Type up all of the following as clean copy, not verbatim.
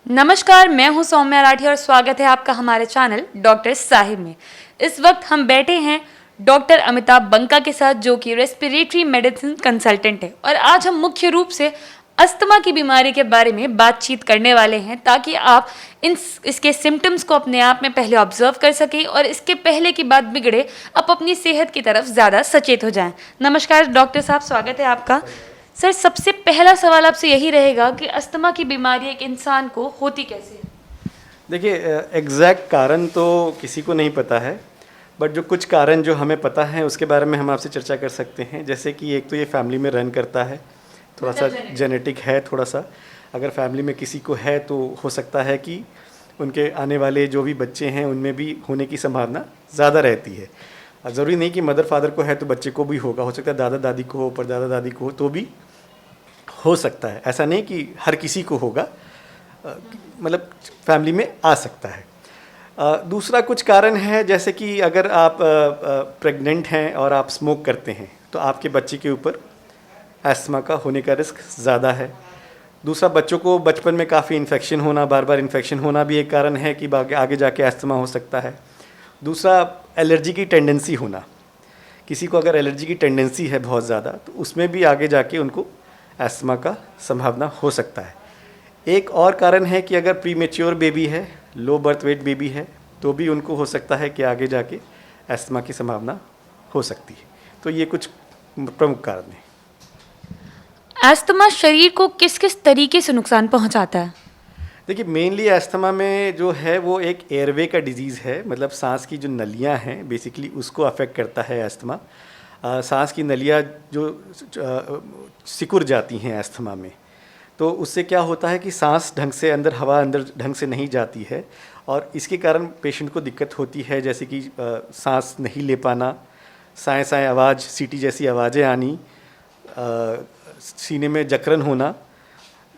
नमस्कार, मैं हूं सौम्या राठी और स्वागत है आपका हमारे चैनल डॉक्टर साहिब में। इस वक्त हम बैठे हैं डॉक्टर अमिताभ बंका के साथ, जो कि रेस्पिरेटरी मेडिसिन कंसल्टेंट है, और आज हम मुख्य रूप से अस्थमा की बीमारी के बारे में बातचीत करने वाले हैं, ताकि आप इसके सिम्टम्स को अपने आप में पहले ऑब्जर्व कर सकें और इसके पहले की बात बिगड़े आप अपनी सेहत की तरफ ज़्यादा सचेत हो जाएं। नमस्कार डॉक्टर साहब, स्वागत है आपका। सर, सबसे पहला सवाल आपसे यही रहेगा कि अस्थमा की बीमारी एक इंसान को होती कैसे है? देखिए, एग्जैक्ट कारण तो किसी को नहीं पता है, बट जो कुछ कारण जो हमें पता है उसके बारे में हम आपसे चर्चा कर सकते हैं। जैसे कि एक तो ये फैमिली में रन करता है, थोड़ा सा जेनेटिक है, थोड़ा सा अगर फैमिली में किसी को है तो हो सकता है कि उनके आने वाले जो भी बच्चे हैं उनमें भी होने की संभावना ज़्यादा रहती है। ज़रूरी नहीं कि मदर फादर को है तो बच्चे को भी होगा, हो सकता है दादा दादी को हो, परदादा दादी को हो तो भी हो सकता है। ऐसा नहीं कि हर किसी को होगा, मतलब फैमिली में आ सकता है। दूसरा कुछ कारण है, जैसे कि अगर आप प्रेग्नेंट हैं और आप स्मोक करते हैं तो आपके बच्चे के ऊपर अस्थमा का होने का रिस्क ज़्यादा है। दूसरा, बच्चों को बचपन में काफ़ी इन्फेक्शन होना, बार बार इन्फेक्शन होना भी एक कारण है कि आगे जाके अस्थमा हो सकता है। दूसरा, एलर्जी की टेंडेंसी होना। किसी को अगर एलर्जी की टेंडेंसी है बहुत ज़्यादा तो उसमें भी आगे जाके उनको अस्थमा का संभावना हो सकता है। एक और कारण है कि अगर प्रीमेच्योर बेबी है, लो बर्थ वेट बेबी है, तो भी उनको हो सकता है कि आगे जाके अस्थमा की संभावना हो सकती है। तो ये कुछ प्रमुख कारण हैं। अस्थमा शरीर को किस किस तरीके से नुकसान पहुंचाता है? देखिए, मेनली अस्थमा में जो है वो एक एयरवे का डिजीज़ है, मतलब सांस की जो नलियां हैं बेसिकली उसको अफेक्ट करता है अस्थमा। सांस की नलियां जो सिकुड़ जाती हैं अस्थमा में, तो उससे क्या होता है कि सांस ढंग से हवा अंदर ढंग से नहीं जाती है, और इसके कारण पेशेंट को दिक्कत होती है, जैसे कि सांस नहीं ले पाना, साए साए आवाज़, सीटी जैसी आवाज़ें आनी, सीने में जकड़न होना,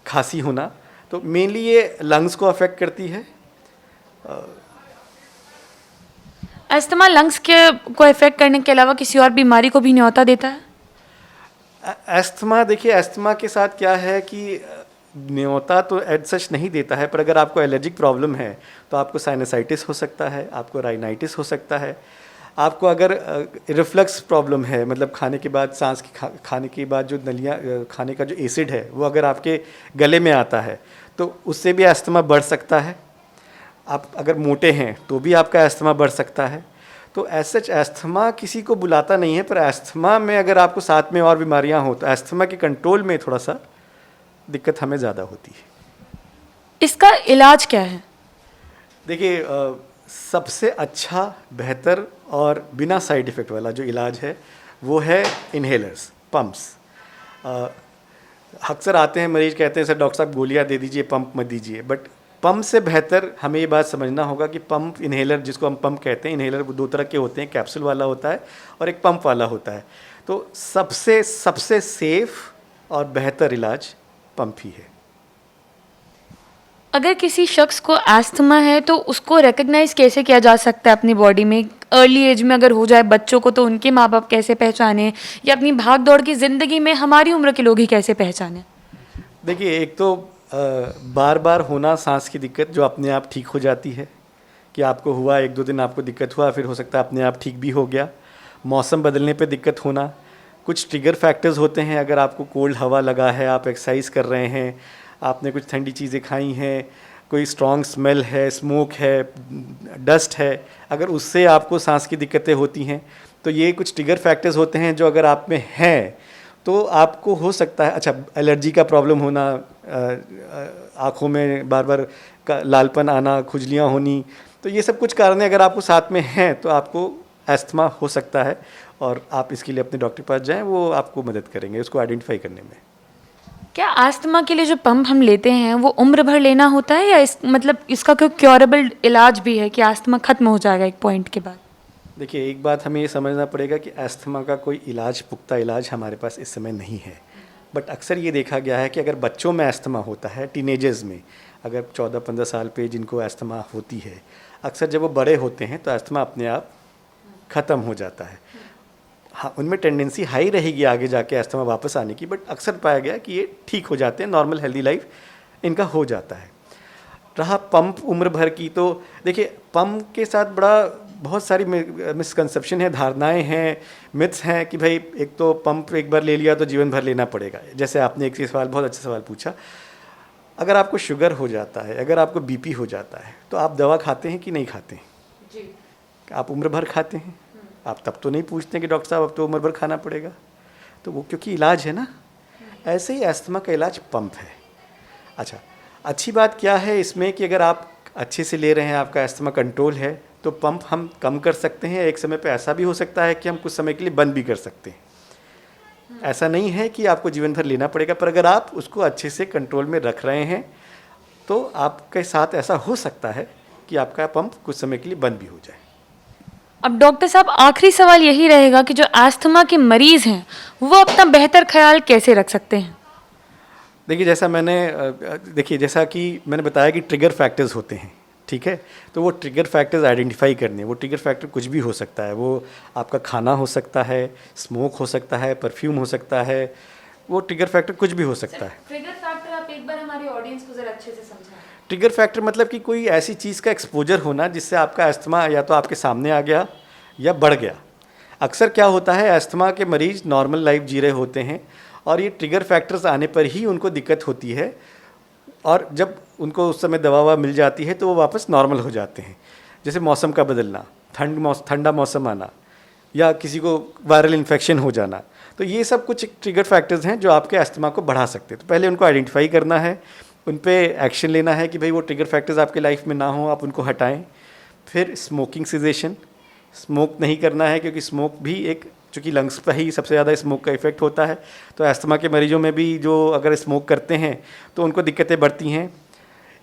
खांसी होना। तो मेनली ये लंग्स को अफेक्ट करती है। अस्थमा लंग्स को इफेक्ट करने के अलावा किसी और बीमारी को भी न्योता देता है? अस्थमा, देखिए अस्थमा के साथ क्या है कि न्योता तो एज सच नहीं देता है, पर अगर आपको एलर्जिक प्रॉब्लम है तो आपको साइनसाइटिस हो सकता है, आपको राइनाइटिस हो सकता है। आपको अगर रिफ्लक्स प्रॉब्लम है, मतलब खाने के बाद सांस की खाने के बाद जो नलियाँ, खाने का जो एसिड है वो अगर आपके गले में आता है तो उससे भी अस्थमा बढ़ सकता है। आप अगर मोटे हैं तो भी आपका अस्थमा बढ़ सकता है। तो एज सच अस्थमा किसी को बुलाता नहीं है, पर अस्थमा में अगर आपको साथ में और बीमारियां हो तो अस्थमा के कंट्रोल में थोड़ा सा दिक्कत हमें ज़्यादा होती है। इसका इलाज क्या है? देखिए, सबसे अच्छा, बेहतर और बिना साइड इफ़ेक्ट वाला जो इलाज है वो है इन्हेलर्स, पम्प्स। अक्सर आते हैं मरीज, कहते हैं सर डॉक्टर साहब गोलियां दे दीजिए, पंप मत दीजिए, बट पंप से बेहतर हमें ये बात समझना होगा कि पंप, इन्हेलर जिसको हम पंप कहते हैं, इन्हेलर दो तरह के होते हैं, कैप्सूल वाला होता है और एक पंप वाला होता है। तो सबसे सेफ और बेहतर इलाज पंप ही है। अगर किसी शख्स को अस्थमा है तो उसको रिकग्नाइज कैसे किया जा सकता है अपनी बॉडी में? अर्ली एज में अगर हो जाए बच्चों को तो उनके माँ बाप कैसे पहचाने, या अपनी भाग दौड़ की ज़िंदगी में हमारी उम्र के लोग ही कैसे पहचाने? देखिए, एक तो बार बार होना सांस की दिक्कत जो अपने आप ठीक हो जाती है, कि आपको हुआ, एक दो दिन आपको दिक्कत हुआ, फिर हो सकता है अपने आप ठीक भी हो गया। मौसम बदलने पे दिक्कत होना, कुछ ट्रिगर फैक्टर्स होते हैं। अगर आपको कोल्ड हवा लगा है, आप एक्सरसाइज कर रहे हैं, आपने कुछ ठंडी चीज़ें खाई हैं, कोई स्ट्रॉन्ग स्मेल है, स्मोक है, डस्ट है, अगर उससे आपको सांस की दिक्कतें होती हैं तो ये कुछ ट्रिगर फैक्टर्स होते हैं जो अगर आप में हैं तो आपको हो सकता है। अच्छा, एलर्जी का प्रॉब्लम होना, आँखों में बार बार लालपन आना, खुजलियाँ होनी, तो ये सब कुछ कारण अगर आपको साथ में हैं तो आपको अस्थमा हो सकता है, और आप इसके लिए अपने डॉक्टर के पास जाएं, वो आपको मदद करेंगे उसको आइडेंटिफाई करने में। क्या अस्थमा के लिए जो पंप हम लेते हैं वो उम्र भर लेना होता है, या मतलब इसका कोई क्योरेबल इलाज भी है कि अस्थमा खत्म हो जाएगा एक पॉइंट के बाद? देखिए, एक बात हमें ये समझना पड़ेगा कि अस्थमा का कोई इलाज, पुख्ता इलाज हमारे पास इस समय नहीं है। बट अक्सर ये देखा गया है कि अगर बच्चों में अस्थमा होता है, टीनेजर्स में, अगर 14-15 साल पे जिनको अस्थमा होती है, अक्सर जब वो बड़े होते हैं तो अस्थमा अपने आप ख़त्म हो जाता है। हाँ, उनमें टेंडेंसी हाई रहेगी आगे जाके अस्थमा वापस आने की, बट अक्सर पाया गया कि ये ठीक हो जाते हैं, नॉर्मल हेल्दी लाइफ इनका हो जाता है। रहा पंप उम्र भर की, तो देखिए पंप के साथ बहुत सारी मिसकंसेप्शन है, धारणाएं हैं, मिथ्स हैं कि भाई एक तो पंप एक बार ले लिया तो जीवन भर लेना पड़ेगा। जैसे आपने एक सवाल, बहुत अच्छा सवाल पूछा, अगर आपको शुगर हो जाता है, अगर आपको बीपी हो जाता है, तो आप दवा खाते हैं कि नहीं खाते हैं? जी। आप उम्र भर खाते हैं? आप तब तो नहीं पूछते कि डॉक्टर साहब अब तो उम्र भर खाना पड़ेगा, तो वो क्योंकि इलाज है ना। ऐसे ही अस्थमा का इलाज पंप है। अच्छा, अच्छी बात क्या है इसमें कि अगर आप अच्छे से ले रहे हैं, आपका अस्थमा कंट्रोल है, तो पंप हम कम कर सकते हैं। एक समय पे ऐसा भी हो सकता है कि हम कुछ समय के लिए बंद भी कर सकते हैं। ऐसा नहीं है कि आपको जीवन भर लेना पड़ेगा, पर अगर आप उसको अच्छे से कंट्रोल में रख रहे हैं तो आपके साथ ऐसा हो सकता है कि आपका पंप कुछ समय के लिए बंद भी हो जाए। अब डॉक्टर साहब, आखिरी सवाल यही रहेगा कि जो अस्थमा के मरीज हैं वो अपना बेहतर ख्याल कैसे रख सकते हैं? देखिए जैसा कि मैंने बताया कि ट्रिगर फैक्टर्स होते हैं, ठीक है। तो वो ट्रिगर फैक्टर्स आइडेंटिफाई करने, वो ट्रिगर फैक्टर कुछ भी हो सकता है। वो आपका खाना हो सकता है, स्मोक हो सकता है, परफ्यूम हो सकता है, वो ट्रिगर फैक्टर कुछ भी हो सकता है। ट्रिगर फैक्टर आप एक बार हमारे ऑडियंस को जरा अच्छे से समझाएं। ट्रिगर फैक्टर मतलब कि कोई ऐसी चीज़ का एक्सपोजर होना जिससे आपका अस्थमा या तो आपके सामने आ गया या बढ़ गया। अक्सर क्या होता है, अस्थमा के मरीज नॉर्मल लाइफ जी रहे होते हैं और ये ट्रिगर फैक्टर्स आने पर ही उनको दिक्कत होती है, और जब उनको उस समय दवा मिल जाती है तो वो वापस नॉर्मल हो जाते हैं। जैसे मौसम का बदलना, ठंडा मौसम आना, या किसी को वायरल इन्फेक्शन हो जाना, तो ये सब कुछ ट्रिगर फैक्टर्स हैं जो आपके अस्थमा को बढ़ा सकते हैं। तो पहले उनको आइडेंटिफाई करना है, उन पे एक्शन लेना है कि भाई वो ट्रिगर फैक्टर्स आपके लाइफ में ना हो, आप उनको हटाएं। फिर स्मोकिंग सिजेशन, स्मोक नहीं करना है, क्योंकि स्मोक भी चूँकि लंग्स पर ही सबसे ज़्यादा स्मोक का इफेक्ट होता है, तो अस्थमा के मरीजों में भी जो अगर स्मोक करते हैं तो उनको दिक्कतें बढ़ती हैं।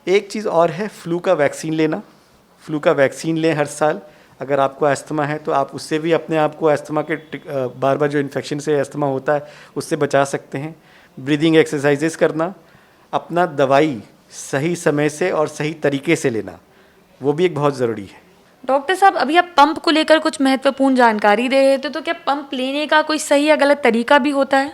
एक चीज़ और है, फ्लू का वैक्सीन लेना। फ्लू का वैक्सीन लें हर साल। अगर आपको अस्थमा है तो आप उससे भी अपने आप को अस्थमा के बार बार जो इन्फेक्शन से अस्थमा होता है उससे बचा सकते हैं। ब्रीदिंग एक्सरसाइजेस करना, अपना दवाई सही समय से और सही तरीके से लेना, वो भी एक बहुत ज़रूरी है। डॉक्टर साहब, अभी आप पंप को लेकर कुछ महत्वपूर्ण जानकारी दे रहे थे, तो क्या पंप लेने का कोई सही या गलत तरीका भी होता है?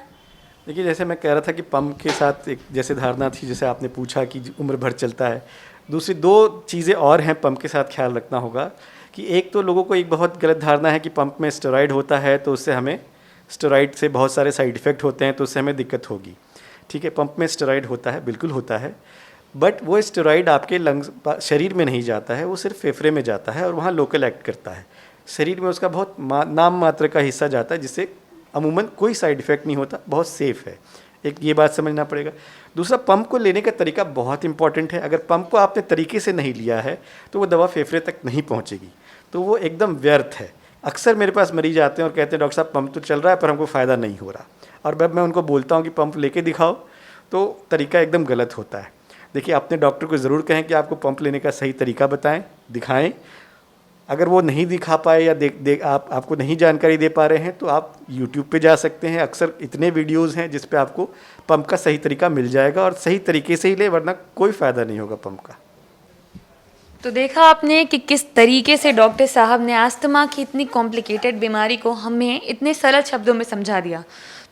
देखिए, जैसे मैं कह रहा था कि पंप के साथ एक जैसे धारणा थी, जैसे आपने पूछा कि उम्र भर चलता है, दूसरी दो चीज़ें और हैं पंप के साथ ख्याल रखना होगा। कि एक तो लोगों को एक बहुत गलत धारणा है कि पंप में स्टेरॉइड होता है तो उससे हमें, स्टेरॉइड से बहुत सारे साइड इफ़ेक्ट होते हैं तो उससे हमें दिक्कत होगी। ठीक है, पंप में स्टेरॉइड होता है, बिल्कुल होता है, बट वो स्टेरॉइड आपके लंग्स, शरीर में नहीं जाता है, वो सिर्फ फेफड़े में जाता है और वहाँ लोकल एक्ट करता है। शरीर में उसका बहुत नाम मात्र का हिस्सा जाता है, जिससे अमूमन कोई साइड इफ़ेक्ट नहीं होता, बहुत सेफ़ है। एक ये बात समझना पड़ेगा। दूसरा, पंप को लेने का तरीका बहुत इंपॉर्टेंट है। अगर पंप को आपने तरीके से नहीं लिया है तो वो दवा फेफड़े तक नहीं पहुँचेगी, तो वो एकदम व्यर्थ है। अक्सर मेरे पास मरीज आते हैं और कहते हैं डॉक्टर साहब पंप तो चल रहा है पर हमको फ़ायदा नहीं हो रहा, और जब मैं उनको बोलता हूँ कि पंप लेके दिखाओ तो तरीका एकदम गलत होता है। देखिए, अपने डॉक्टर को ज़रूर कहें कि आपको पंप लेने का सही तरीका बताएं, दिखाएं। अगर वो नहीं दिखा पाए या आपको नहीं जानकारी दे पा रहे हैं तो आप YouTube पे जा सकते हैं। अक्सर इतने वीडियोज़ हैं जिस पे आपको पंप का सही तरीका मिल जाएगा, और सही तरीके से ही ले, वरना कोई फ़ायदा नहीं होगा पंप का। तो देखा आपने कि किस तरीके से डॉक्टर साहब ने अस्थमा की इतनी कॉम्प्लिकेटेड बीमारी को हमें इतने सरल शब्दों में समझा दिया।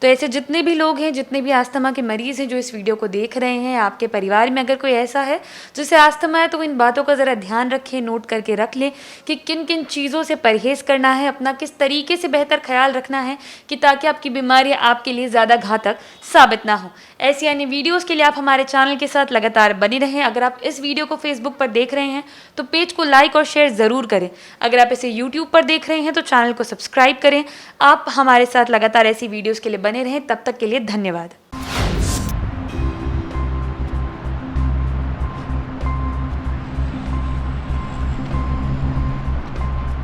तो ऐसे जितने भी लोग हैं, जितने भी अस्थमा के मरीज़ हैं जो इस वीडियो को देख रहे हैं, आपके परिवार में अगर कोई ऐसा है जिसे अस्थमा है, तो इन बातों का ज़रा ध्यान रखें, नोट करके रख लें कि किन किन चीज़ों से परहेज़ करना है, अपना किस तरीके से बेहतर ख्याल रखना है कि ताकि आपकी बीमारी आपके लिए ज़्यादा घातक साबित ना हो। ऐसी अन्य वीडियोज़ के लिए आप हमारे चैनल के साथ लगातार बने रहें। अगर आप इस वीडियो को फेसबुक पर देख रहे हैं तो पेज को लाइक और शेयर ज़रूर करें। अगर आप इसे यूट्यूब पर देख रहे हैं तो चैनल को सब्सक्राइब करें। आप हमारे साथ लगातार ऐसी वीडियोज़ के लिए बने रहें। तब तक के लिए धन्यवाद।